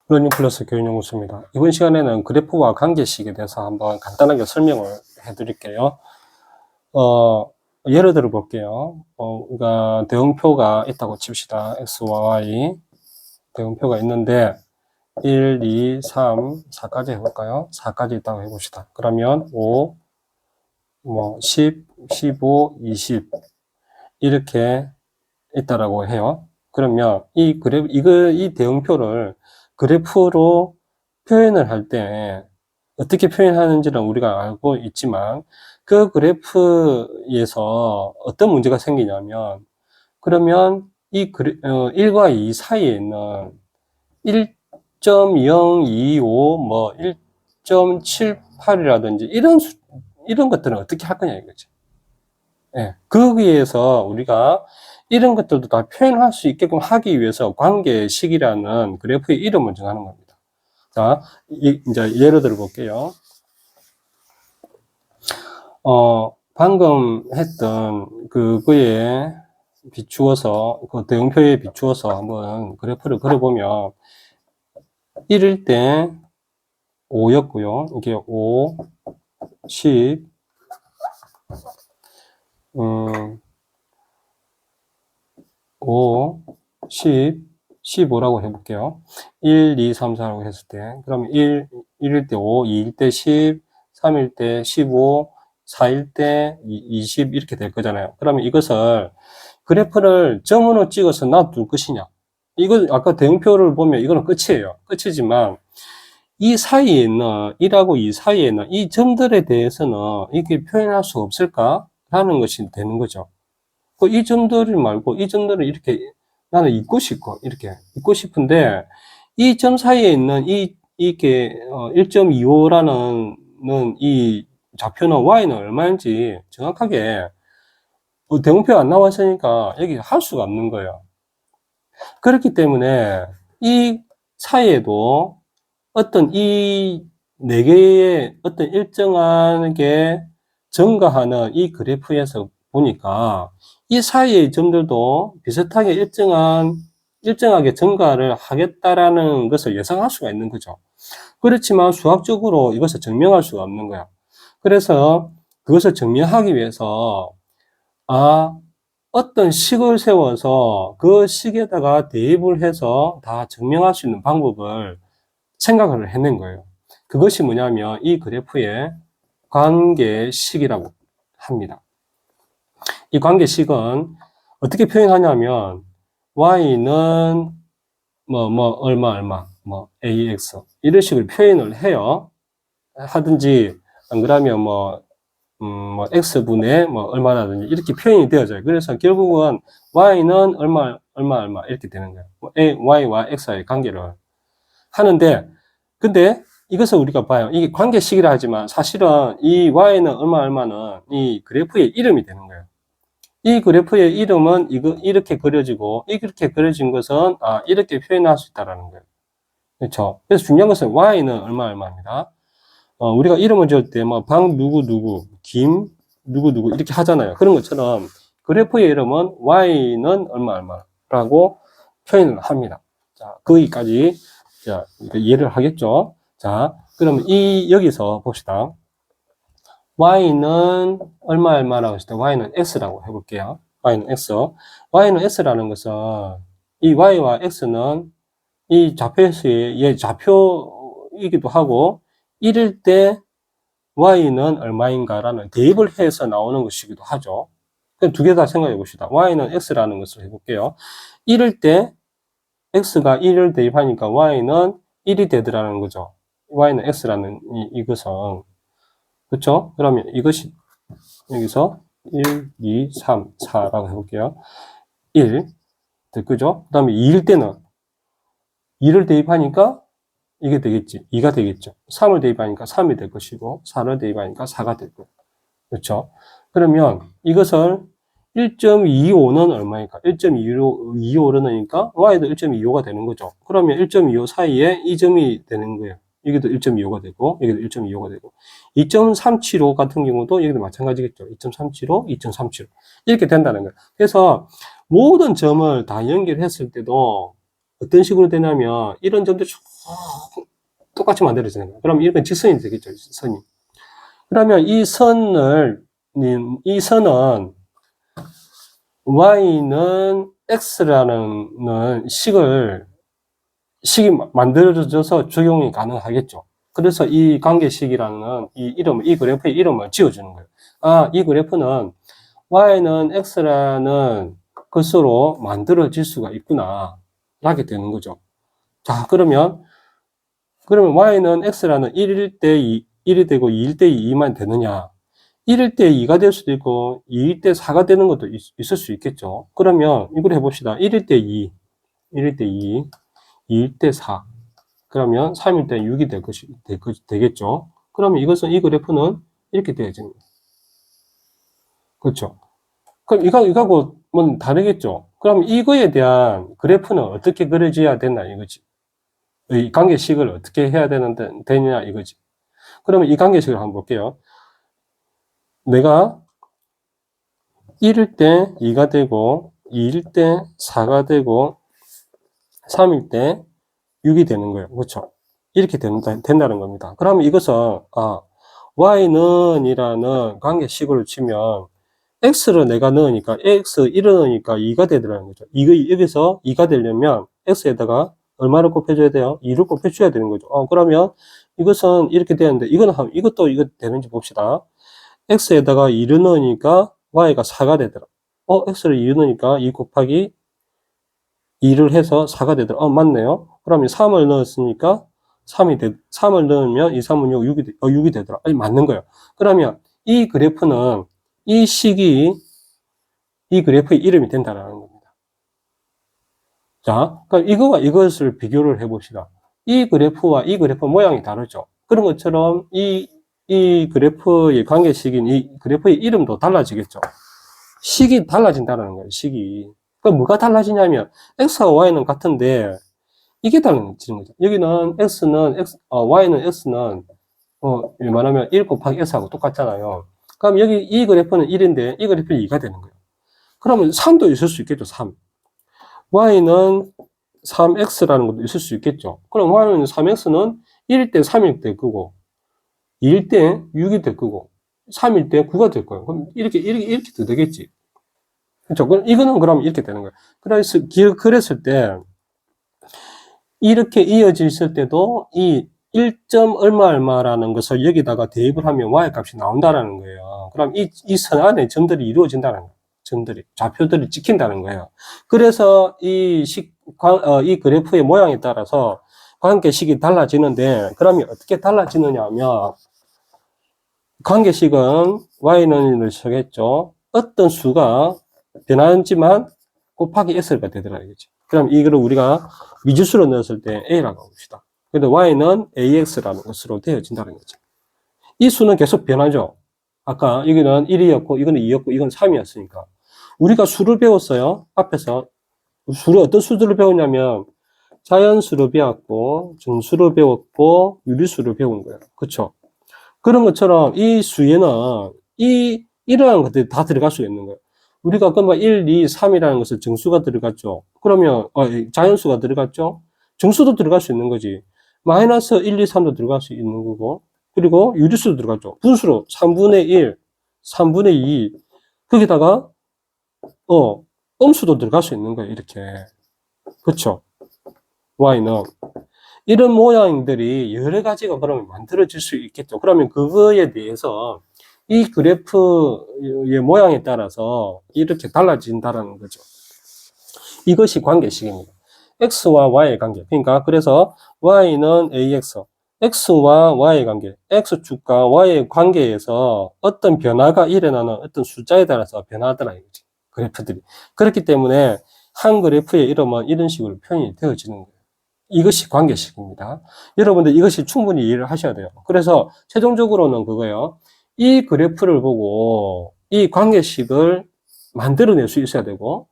러닝 플러스 교육연구소입니다. 이번 시간에는 그래프와 관계식에 대해서 한번 간단하게 설명을 해드릴게요. 예를 들어 볼게요. 우리가 대응표가 있다고 칩시다. X와 Y 대응표가 있는데 1, 2, 3, 4까지 해볼까요? 4까지 있다고 해봅시다. 그러면 5, 10, 15, 20 이렇게 있다라고 해요. 그러면 이 대응표를 그래프로 표현을 할 때 어떻게 표현하는지는 우리가 알고 있지만 그 그래프에서 어떤 문제가 생기냐면 그러면 1과 2 사이에 있는 1.025 1.78이라든지 이런 것들은 어떻게 할 거냐 이거지. 예, 거기에서 우리가 이런 것들도 다 표현할 수 있게끔 하기 위해서 관계식이라는 그래프의 이름을 정하는 겁니다. 자, 이제 예를 들어 볼게요. 방금 했던 그거에 비추어서, 그 대응표에 비추어서 한번 그래프를 그려보면 1일 때 5였고요. 이게 5, 10, 5, 10, 15라고 해볼게요. 1, 2, 3, 4라고 했을 때, 그러면 1일 때 5, 2일 때 10, 3일 때 15, 4일 때 20 이렇게 될 거잖아요. 그러면 이것을 그래프를 점으로 찍어서 놔둘 것이냐. 이거 아까 대응표를 보면 이거는 끝이에요. 끝이지만 이 사이에 있는 1하고 2 사이에 있는 이 점들에 대해서는 이렇게 표현할 수 없을까? 라는 것이 되는 거죠. 이 점들을 말고 이 점들을 이렇게 나는 잊고 싶고 이렇게 잊고 싶은데 이 점 사이에 있는 이게 1.25라는 이 좌표는 y는 얼마인지 정확하게 대응표 안 나왔으니까 여기 할 수가 없는 거예요. 그렇기 때문에 이 사이에도 어떤 이 네 개의 어떤 일정하게 증가하는 이 그래프에서 보니까 이 사이의 점들도 비슷하게 일정하게 증가를 하겠다라는 것을 예상할 수가 있는 거죠. 그렇지만 수학적으로 이것을 증명할 수가 없는 거야. 그래서 그것을 증명하기 위해서 어떤 식을 세워서 그 식에다가 대입을 해서 다 증명할 수 있는 방법을 생각을 해낸 거예요. 그것이 뭐냐면 이 그래프의 관계식이라고 합니다. 이 관계식은 어떻게 표현하냐면 y는 얼마 ax 이런 식으로 표현을 해요. 하든지 안 그러면 x분의 얼마라든지 이렇게 표현이 되어져요. 그래서 결국은 y는 얼마 이렇게 되는 거예요. y와 x의 관계를 하는데 근데 이것을 우리가 봐요. 이게 관계식이라 하지만 사실은 이 y는 얼마는 이 그래프의 이름이 되는 거예요. 이 그래프의 이름은 이렇게 그려지고 이렇게 그려진 것은 이렇게 표현할 수 있다라는 거예요. 그렇죠? 그래서 중요한 것은 y는 얼마입니다. 우리가 이름을 지을 때 방 누구 김 누구 이렇게 하잖아요. 그런 것처럼 그래프의 이름은 y는 얼마라고 표현을 합니다. 자, 거기까지 자, 이해를 하겠죠? 자, 그러면 여기서 봅시다. y는 얼마라고 했을 때 y는 x라고 해볼게요. y는 x. y는 x라는 것은 이 y와 x는 이 좌표수의 좌표이기도 하고 1일 때 y는 얼마인가라는 대입을 해서 나오는 것이기도 하죠. 그럼 두 개 다 생각해 봅시다. y는 x라는 것을 해볼게요. 1일 때 x가 1을 대입하니까 y는 1이 되더라는 거죠. y는 x라는 이것은 그렇죠? 그러면 이것이 여기서 1, 2, 3, 4라고 해볼게요. 1, 그죠? 그 다음에 2일 때는 2를 대입하니까 이게 되겠지. 2가 되겠죠. 3을 대입하니까 3이 될 것이고 4를 대입하니까 4가 될 거예요. 그렇죠? 그러면 이것을 1.25는 얼마니까? 1.25르니까 y도 1.25가 되는 거죠. 그러면 1.25 사이에 이 점이 되는 거예요. 여기도 1.25가 되고 여기도 1.25가 되고 2.375 같은 경우도 여기도 마찬가지겠죠. 2.375, 2.375 이렇게 된다는 거예요. 그래서 모든 점을 다 연결했을 때도 어떤 식으로 되냐면 이런 점들이 쭉 똑같이 만들어지는 거예요. 그럼 이건 직선이 되겠죠, 선이. 그러면 이 선은 y는 x라는 식이 만들어져서 적용이 가능하겠죠. 그래서 이 관계식이라는 이 그래프의 이름을 지어주는 거예요. 아, 이 그래프는 y는 x라는 것으로 만들어질 수가 있구나. 라게 되는 거죠. 자, 그러면 y는 x라는 1일 때 1이 되고 2일 때 2만 되느냐? 1일 때 2가 될 수도 있고 2일 때 4가 되는 것도 있을 수 있겠죠. 그러면 이걸 해봅시다. 1일 때 2, 1일 때 2, 2일 때 4. 그러면 3일 때 6이 되겠죠. 그러면 이 그래프는 이렇게 되어집니다. 그렇죠. 그럼 이거하고는 다르겠죠. 그럼 이거에 대한 그래프는 어떻게 그려져야 되나 이거지. 이 관계식을 어떻게 해야 되냐 이거지. 그러면 이 관계식을 한번 볼게요. 내가 1일 때 2가 되고 2일 때 4가 되고 3일 때 6이 되는 거예요. 그렇죠? 이렇게 된다는 겁니다. 그러면 이것은 y는 이라는 관계식으로 치면 x를 내가 넣으니까 x 1을 넣으니까 2가 되더라는 거죠. 여기서 2가 되려면 x에다가 얼마를 곱해줘야 돼요? 2를 곱해줘야 되는 거죠. 그러면 이것은 이렇게 되는데 이것도 이거 되는지 봅시다. x에다가 2를 넣으니까 y가 4가 되더라. x를 2를 넣으니까 2 곱하기 2를 해서 4가 되더라. 맞네요. 그러면 3을 넣었으니까 3을 넣으면 2, 3은 6이 되더라. 맞는 거예요. 그러면 이 그래프는 이 식이 이 그래프의 이름이 된다는 겁니다. 자, 그럼 이거와 이것을 비교를 해봅시다. 이 그래프와 이 그래프 모양이 다르죠. 그런 것처럼 이 그래프의 관계식인 이 그래프의 이름도 달라지겠죠. 식이 달라진다는 거예요, 식이. 그럼 뭐가 달라지냐면, x와 y는 같은데, 이게 달라지는 거죠. 여기는 y는 x는, 말하면 1 곱하기 x하고 똑같잖아요. 그럼 여기 이 그래프는 1인데, 이 그래프는 2가 되는 거예요. 그러면 3도 있을 수 있겠죠, 3. y는 3x라는 것도 있을 수 있겠죠. 그럼 y는 3x는 1일 때 3일 때 그거, 2일 때 6이 될 거고, 3일 때 9가 될 거예요. 그럼 이렇게 되겠지. 그렇죠. 이거는 그럼 이렇게 되는 거예요. 그랬을 때, 이렇게 이어질 때도 이 1점 얼마라는 것을 여기다가 대입을 하면 y 값이 나온다라는 거예요. 그럼 이 선 안에 점들이 이루어진다는 거예요. 좌표들이 찍힌다는 거예요. 그래서 이 그래프의 모양에 따라서 관계식이 달라지는데, 그러면 어떻게 달라지느냐 하면, 관계식은 y는 쓰겠죠. 어떤 수가 변하지만 곱하기 x가 되더라 이거지. 그럼 이거를 우리가 미지수로 넣었을 때 a라고 봅시다. 근데 y는 ax라는 것으로 되어진다는 거죠. 이 수는 계속 변하죠. 아까 여기는 1이었고 이거는 2였고 이건 3이었으니까. 우리가 수를 배웠어요. 앞에서 어떤 수들을 배웠냐면 자연수를 배웠고 정수를 배웠고 유리수를 배운 거예요. 그렇죠? 그런 것처럼 이 수에는 이러한 것들이 다 들어갈 수 있는 거예요. 우리가 아까 1, 2, 3이라는 것은 정수가 들어갔죠. 그러면 자연수가 들어갔죠. 정수도 들어갈 수 있는 거지. 마이너스 1, 2, 3도 들어갈 수 있는 거고, 그리고 유리수도 들어갔죠. 분수로 3분의 1, 3분의 2, 거기다가 음수도 들어갈 수 있는 거예요. 이렇게. 그렇죠? y는 이런 모양들이 여러 가지가 그러면 만들어질 수 있겠죠. 그러면 그거에 대해서 이 그래프의 모양에 따라서 이렇게 달라진다는 거죠. 이것이 관계식입니다. x와 y의 관계. 그러니까 그래서 y는 ax, x와 y의 관계, x축과 y의 관계에서 어떤 변화가 일어나는 어떤 숫자에 따라서 변하더라 이거지. 그래프들이. 그렇기 때문에 한 그래프의 이름은 이런 식으로 표현이 되어지는 거예요. 이것이 관계식입니다. 여러분들 이것이 충분히 이해를 하셔야 돼요. 그래서 최종적으로는 그거예요. 이 그래프를 보고 이 관계식을 만들어낼 수 있어야 되고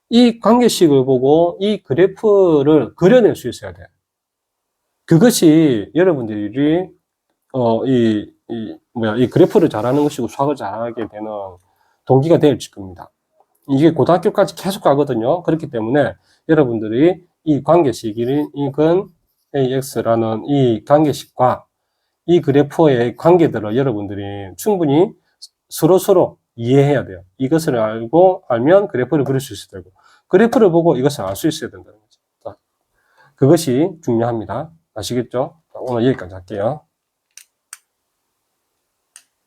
이 관계식을 보고 이 그래프를 그려낼 수 있어야 돼요. 그것이 여러분들이 이 그래프를 잘하는 것이고 수학을 잘하게 되는 동기가 될 겁니다. 이게 고등학교까지 계속 가거든요. 그렇기 때문에 여러분들이 이 관계식이건 AX라는 이 관계식과 이 그래프의 관계들을 여러분들이 충분히 서로서로 이해해야 돼요. 이것을 알면 그래프를 그릴 수 있어야 되고, 그래프를 보고 이것을 알 수 있어야 된다는 거죠. 자, 그것이 중요합니다. 아시겠죠? 자, 오늘 여기까지 할게요.